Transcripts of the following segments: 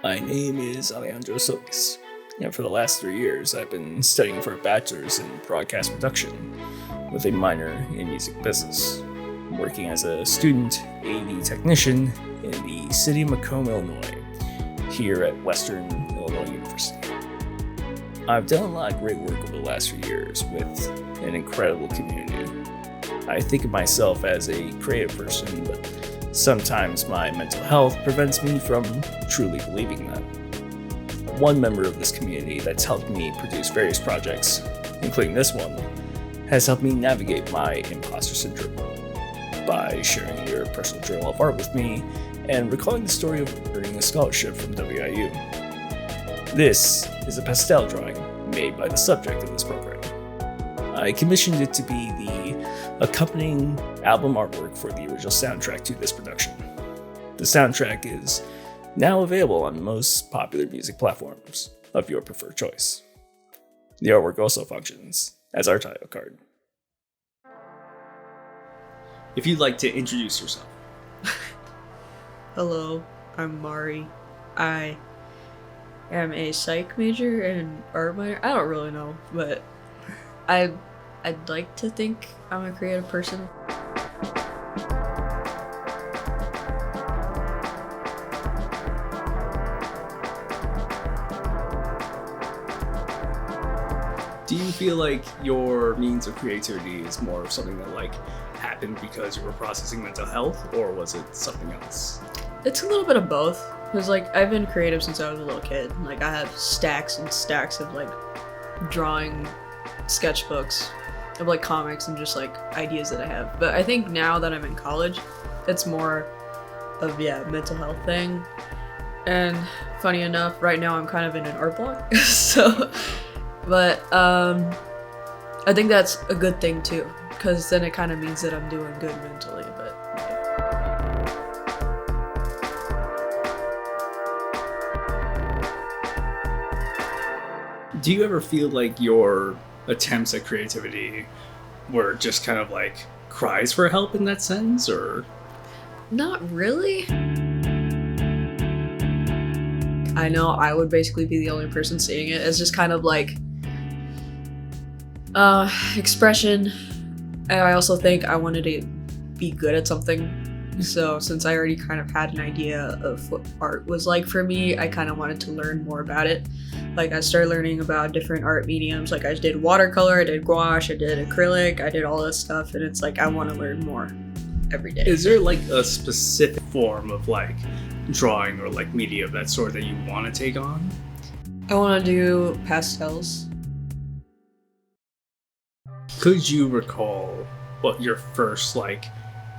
My name is Alejandro Solis, and for the last 3 years I've been studying for a bachelor's in broadcast production with a minor in music business. I'm working as a student AV technician in the city of Macomb, Illinois, here at Western Illinois University. I've done a lot of great work over the last few years with an incredible community. I think of myself as a creative person, but sometimes my mental health prevents me from truly believing that. One member of this community that's helped me produce various projects, including this one, has helped me navigate my imposter syndrome by sharing their personal journal of art with me and recalling the story of earning a scholarship from WIU. This is a pastel drawing made by the subject of this program. I commissioned it to be the accompanying album artwork for the original soundtrack to this production. The soundtrack is now available on most popular music platforms of your preferred choice. The artwork also functions as our title card. If you'd like to introduce yourself. Hello, I'm Mari. I am a psych major and art minor. I don't really know, but I'd like to think I'm a creative person. Do you feel like your means of creativity is more of something that happened because you were processing mental health, or was it something else? It's a little bit of both. Because I've been creative since I was a little kid. I have stacks and stacks of drawing sketchbooks of comics and just ideas that I have. But I think now that I'm in college, it's more of mental health thing. And funny enough, right now I'm kind of in an art block. But I think that's a good thing too, because then it kind of means that I'm doing good mentally. But do you ever feel like your attempts at creativity were just kind of cries for help in that sense, or? not really. I know I would basically be the only person seeing it. It's just kind of expression. And I also think I wanted to be good at something. So since I already kind of had an idea of what art was like for me, I kind of wanted to learn more about it. I started learning about different art mediums. I did watercolor, I did gouache, I did acrylic, I did all this stuff. And it's I want to learn more every day. Is there a specific form of drawing or media of that sort that you want to take on? I want to do pastels. Could you recall what your first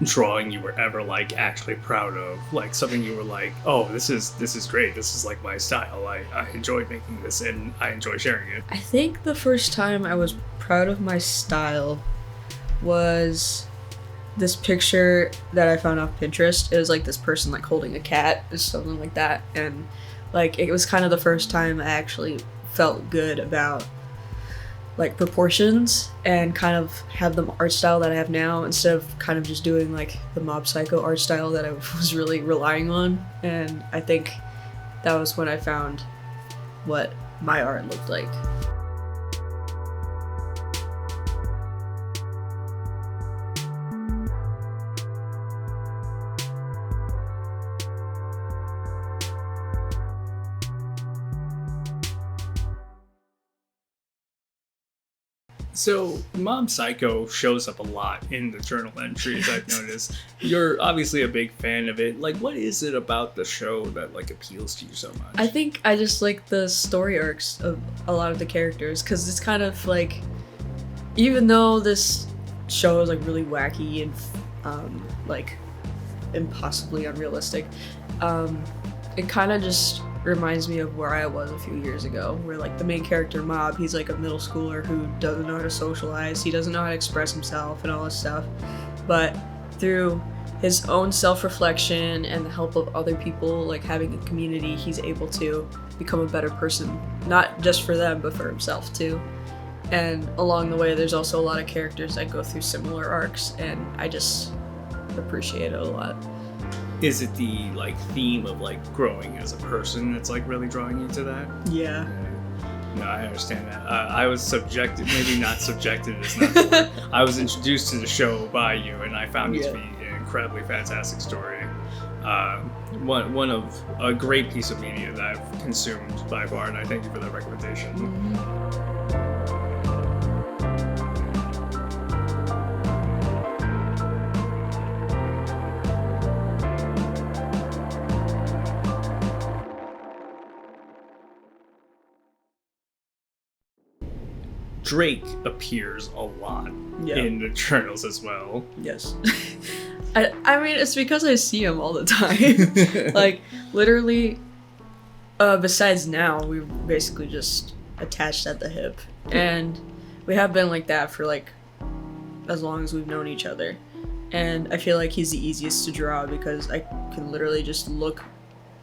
drawing you were ever actually proud of, something you were oh, this is great, this is my style, I enjoy making this and I enjoy sharing it? I think the first time I was proud of my style was this picture that I found off Pinterest. It was this person holding a cat or something like that, and it was kind of the first time I actually felt good about proportions and kind of have the art style that I have now, instead of kind of just doing the Mob Psycho art style that I was really relying on. And I think that was when I found what my art looked like. So, Mob Psycho shows up a lot in the journal entries, I've noticed. You're obviously a big fan of it. What is it about the show that appeals to you so much? I think I just like the story arcs of a lot of the characters, because it's kind of even though this show is really wacky and impossibly unrealistic, it kind of just reminds me of where I was a few years ago, where the main character Mob, he's a middle schooler who doesn't know how to socialize, he doesn't know how to express himself and all this stuff, but through his own self-reflection and the help of other people, having a community, he's able to become a better person, not just for them but for himself too. And along the way there's also a lot of characters that go through similar arcs, and I just appreciate it a lot. Is it the like theme of like growing as a person that's like really drawing you to that? Yeah. No, I understand that. I was subjected, maybe not subjected is not the word. I was introduced to the show by you, and I found it to be an incredibly fantastic story. One of a great piece of media that I've consumed by far, and I thank you for that recommendation. Drake appears a lot in the journals as well. Yes. I mean, it's because I see him all the time. Like, literally, besides now, we're basically just attached at the hip. And we have been like that for, like, as long as we've known each other. And I feel like he's the easiest to draw because I can literally just look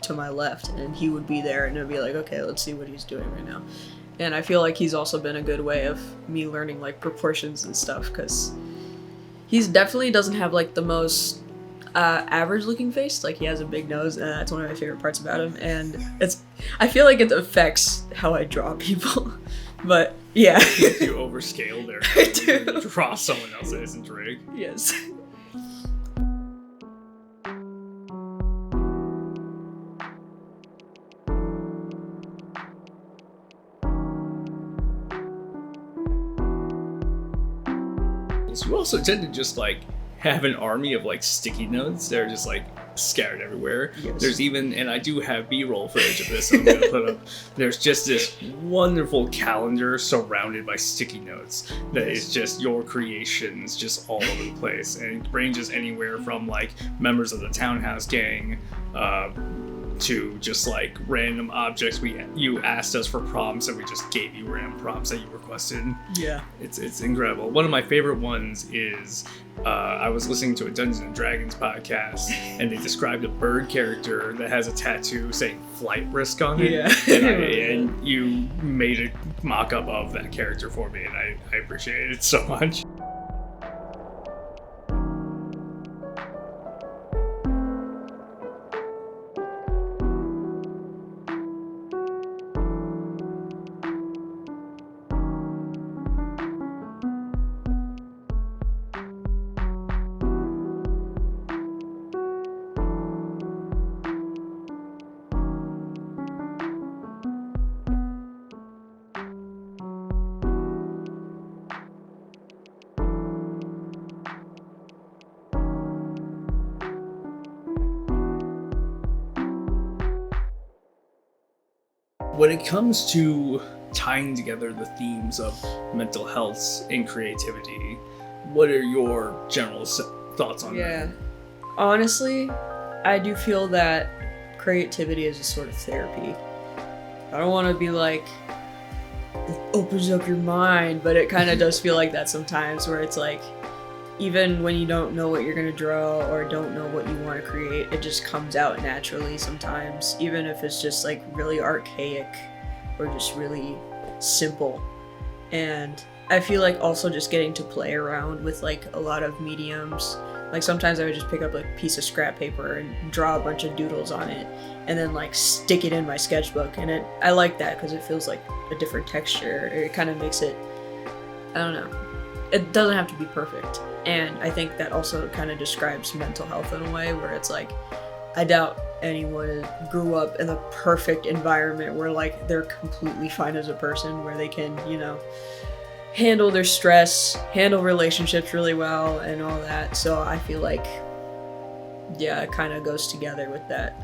to my left and he would be there and it'd be like, okay, let's see what he's doing right now. And I feel like he's also been a good way of me learning, like, proportions and stuff, because he's definitely doesn't have, like, the most average-looking face. Like, he has a big nose, and that's one of my favorite parts about him, and I feel like it affects how I draw people. But, yeah. You overscale there. I do. Draw someone else that isn't Drake. Yes. You also tend to just like have an army of like sticky notes that are just like scattered everywhere. Yes. There's even, and I do have B-roll footage of this, I'm gonna put up. There's just this wonderful calendar surrounded by sticky notes that is just your creations just all over the place, and it ranges anywhere from like members of the Townhouse Gang to just like random objects you asked us for prompts and we just gave you random prompts that you requested. Yeah. It's incredible. One of my favorite ones is I was listening to a Dungeons and Dragons podcast and they described a bird character that has a tattoo saying flight risk on it. Yeah. and you made a mock-up of that character for me and I appreciate it so much. When it comes to tying together the themes of mental health and creativity, what are your general thoughts on that? Yeah. Honestly, I do feel that creativity is a sort of therapy. I don't want to be like, it opens up your mind, but it kind of does feel like that sometimes, where it's like, even when you don't know what you're going to draw or don't know what you want to create, it just comes out naturally sometimes, even if it's just like really archaic or just really simple. And I feel like also just getting to play around with like a lot of mediums. Like sometimes I would just pick up like a piece of scrap paper and draw a bunch of doodles on it and then like stick it in my sketchbook, and I like that because it feels like a different texture. It kind of makes it, I don't know, it doesn't have to be perfect. And I think that also kind of describes mental health in a way where it's like, I doubt anyone grew up in a perfect environment where like they're completely fine as a person, where they can, you know, handle their stress, handle relationships really well and all that. So I feel like, yeah, it kind of goes together with that.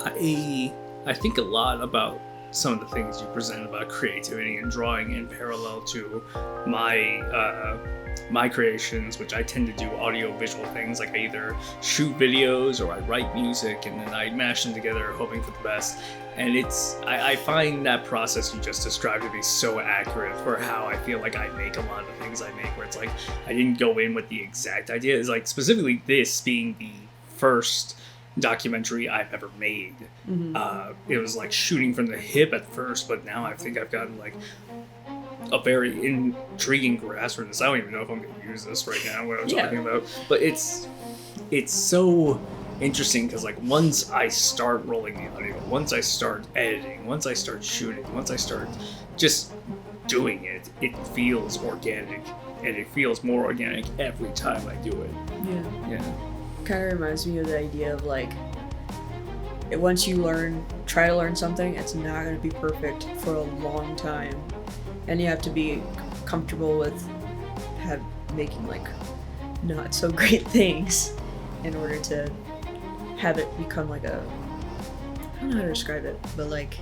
I think a lot about some of the things you present about creativity and drawing in parallel to my creations, which I tend to do audio-visual things. Like I either shoot videos or I write music and then I mash them together hoping for the best. And I find that process you just described to be so accurate for how I feel like I make a lot of the things I make, where it's like I didn't go in with the exact idea. It's like specifically this being the first documentary I've ever made. Mm-hmm. It was like shooting from the hip at first, but now I think I've gotten like a very intriguing grasp for this. I don't even know if I'm going to use this right now, what I'm talking about. But it's so interesting because like once I start rolling the audio, once I start editing, once I start shooting, once I start just doing it, it feels organic, and it feels more organic every time I do it. Yeah. Kind of reminds me of the idea of like, once you try to learn something, it's not going to be perfect for a long time, and you have to be comfortable with making like not so great things in order to have it become like I don't know how to describe it, but like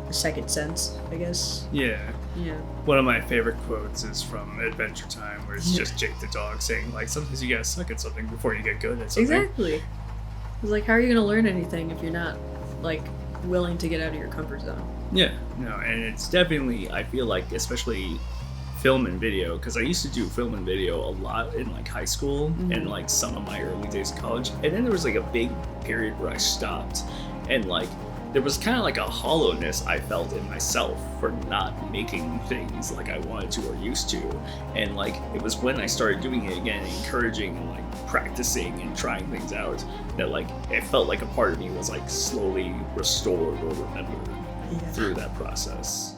a second sense, I guess. Yeah. Yeah. One of my favorite quotes is from Adventure Time, where it's just Jake the dog saying, like, sometimes you gotta suck at something before you get good at something. Exactly. It's like, how are you gonna learn anything if you're not, like, willing to get out of your comfort zone? Yeah, no, and it's definitely, I feel like, especially film and video, because I used to do film and video a lot in, like, high school and, like, some of my early days of college, and then there was, like, a big period where I stopped, and, like, there was kind of like a hollowness I felt in myself for not making things like I wanted to or used to. And like, it was when I started doing it again, encouraging and like practicing and trying things out, that like, it felt like a part of me was like slowly restored or remembered through that process.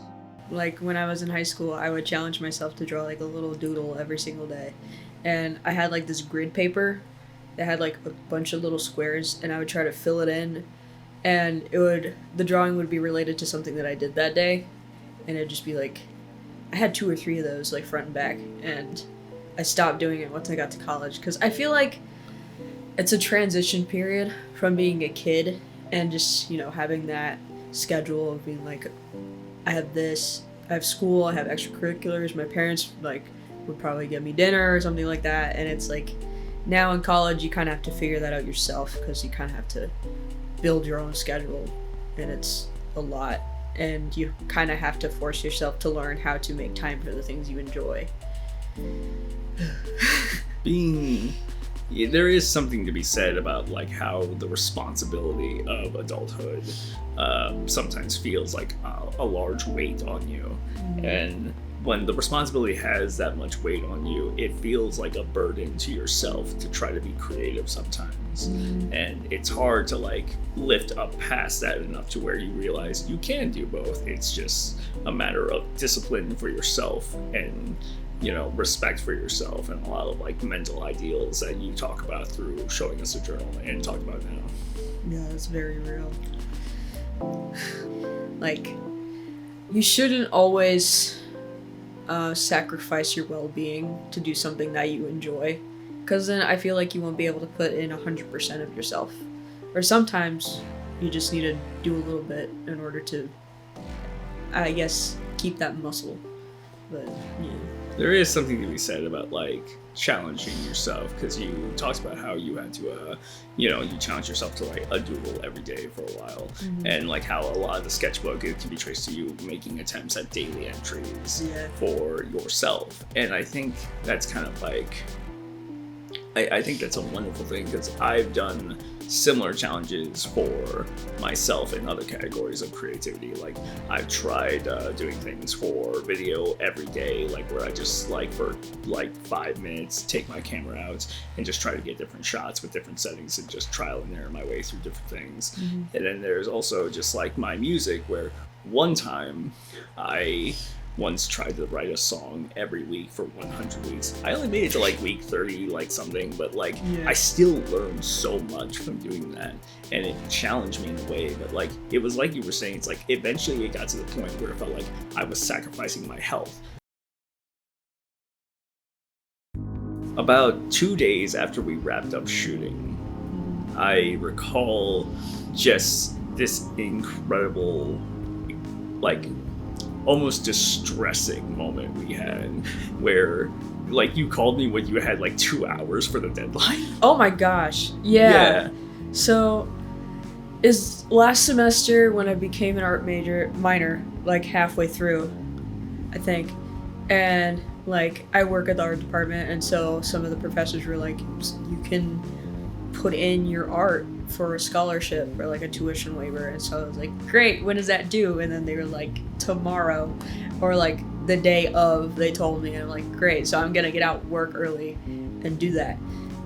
Like when I was in high school, I would challenge myself to draw like a little doodle every single day. And I had like this grid paper that had like a bunch of little squares, and I would try to fill it in. And the drawing would be related to something that I did that day, and it'd just be like, I had 2 or 3 of those, like front and back, and I stopped doing it once I got to college, because I feel like it's a transition period from being a kid and just, you know, having that schedule of being like, I have this, I have school, I have extracurriculars, my parents, like, would probably get me dinner or something like that, and it's like, now in college, you kind of have to figure that out yourself, because you kind of have to build your own schedule, and it's a lot, and you kind of have to force yourself to learn how to make time for the things you enjoy. There is something to be said about like how the responsibility of adulthood sometimes feels like a large weight on you, and when the responsibility has that much weight on you, it feels like a burden to yourself to try to be creative sometimes. And it's hard to like lift up past that enough to where you realize you can do both. It's just a matter of discipline for yourself and, you know, respect for yourself, and a lot of like mental ideals that you talk about through showing us a journal and talk about now. Yeah, it's very real. Like, you shouldn't always sacrifice your well-being to do something that you enjoy, because then I feel like you won't be able to put in 100% of yourself. Or sometimes you just need to do a little bit in order to, I guess, keep that muscle. But yeah. There is something to be said about like challenging yourself, because you talked about how you had to you challenge yourself to like a doodle every day for a while, and like how a lot of the sketchbook, it can be traced to you making attempts at daily entries for yourself. And I think that's kind of like, I think that's a wonderful thing, because I've done similar challenges for myself in other categories of creativity. Like I've tried doing things for video every day, like where I just like for like 5 minutes take my camera out and just try to get different shots with different settings and just trial and error my way through different things. And then there's also just like my music, where one time I once tried to write a song every week for 100 weeks. I only made it to like week 30, like something, but like I still learned so much from doing that, and it challenged me in a way. But like, it was like you were saying, it's like eventually it got to the point where it felt like I was sacrificing my health. About 2 days after we wrapped up shooting, I recall just this incredible, like, almost distressing moment we had, where like you called me when you had like 2 hours for the deadline. Oh my gosh. Yeah. So is last semester when I became an art minor, like halfway through, I think. And like I work at the art department, and so some of the professors were like, you can put in your art for a scholarship or like a tuition waiver. And so I was like, great, when does that due? And then they were like, tomorrow, or like the day of, they told me. And I'm like, great, so I'm gonna get out work early and do that.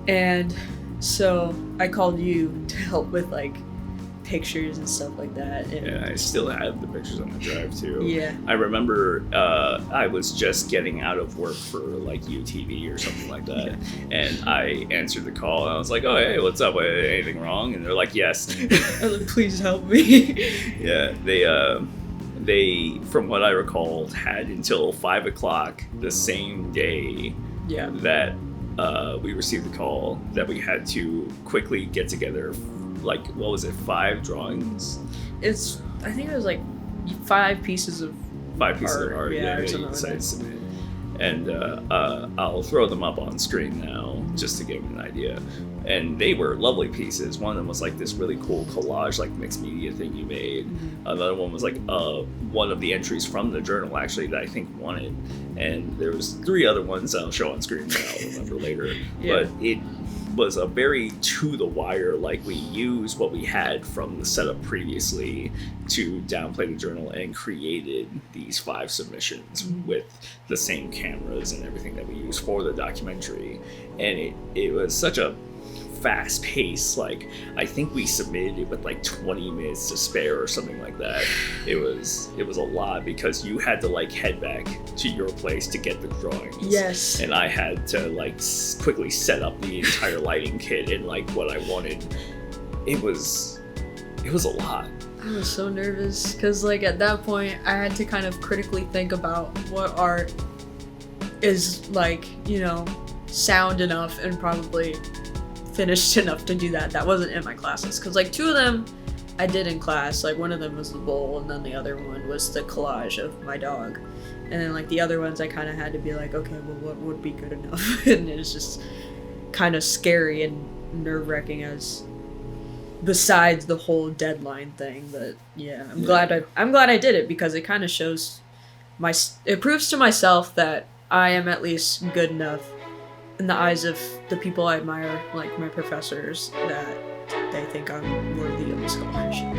And So I called you to help with like pictures and stuff like that. And Yeah, I still have the pictures on the drive too. yeah. I remember I was just getting out of work for like UTV or something like that, and I answered the call and I was like, "Oh, hey, what's up? Anything wrong?" And they're like, "Yes." I was like, please help me. Yeah, they, from what I recall, had until 5 o'clock the same day Yeah. that we received the call that we had to quickly get together. Like, what was it? 5 drawings. I think it was like 5 pieces of 5 pieces of Art, art, yeah, yeah, or that you something like decided that. to submit. And I'll throw them up on screen now just to give you an idea. And they were lovely pieces. One of them was like this really cool collage, like mixed media thing you made. Another one was like one of the entries from the journal actually that I think won it. And there was 3 other ones I'll show on screen that I'll remember later. Yeah. But it was a very to the wire, like we used what we had from the setup previously to downplay the journal and created these 5 submissions with the same cameras and everything that we used for the documentary. And it was such a fast pace. Like, I think we submitted it with like 20 minutes to spare or something like that. It was a lot because you had to like head back to your place to get the drawings. Yes. And I had to like quickly set up the entire lighting kit and like what I wanted. It was a lot. I was so nervous because like at that point I had to kind of critically think about what art is like, you know, sound enough and probably finished enough to do that wasn't in my classes, because like 2 of them I did in class. Like one of them was the bowl and then the other one was the collage of my dog, and then like the other ones I kind of had to be like, okay, well, what would be good enough? And it was just kind of scary and nerve-wracking as besides the whole deadline thing. But yeah, I'm glad I did it, because it kind of shows it proves to myself that I am at least good enough in the eyes of the people I admire, like my professors, that they think I'm worthy of a scholarship.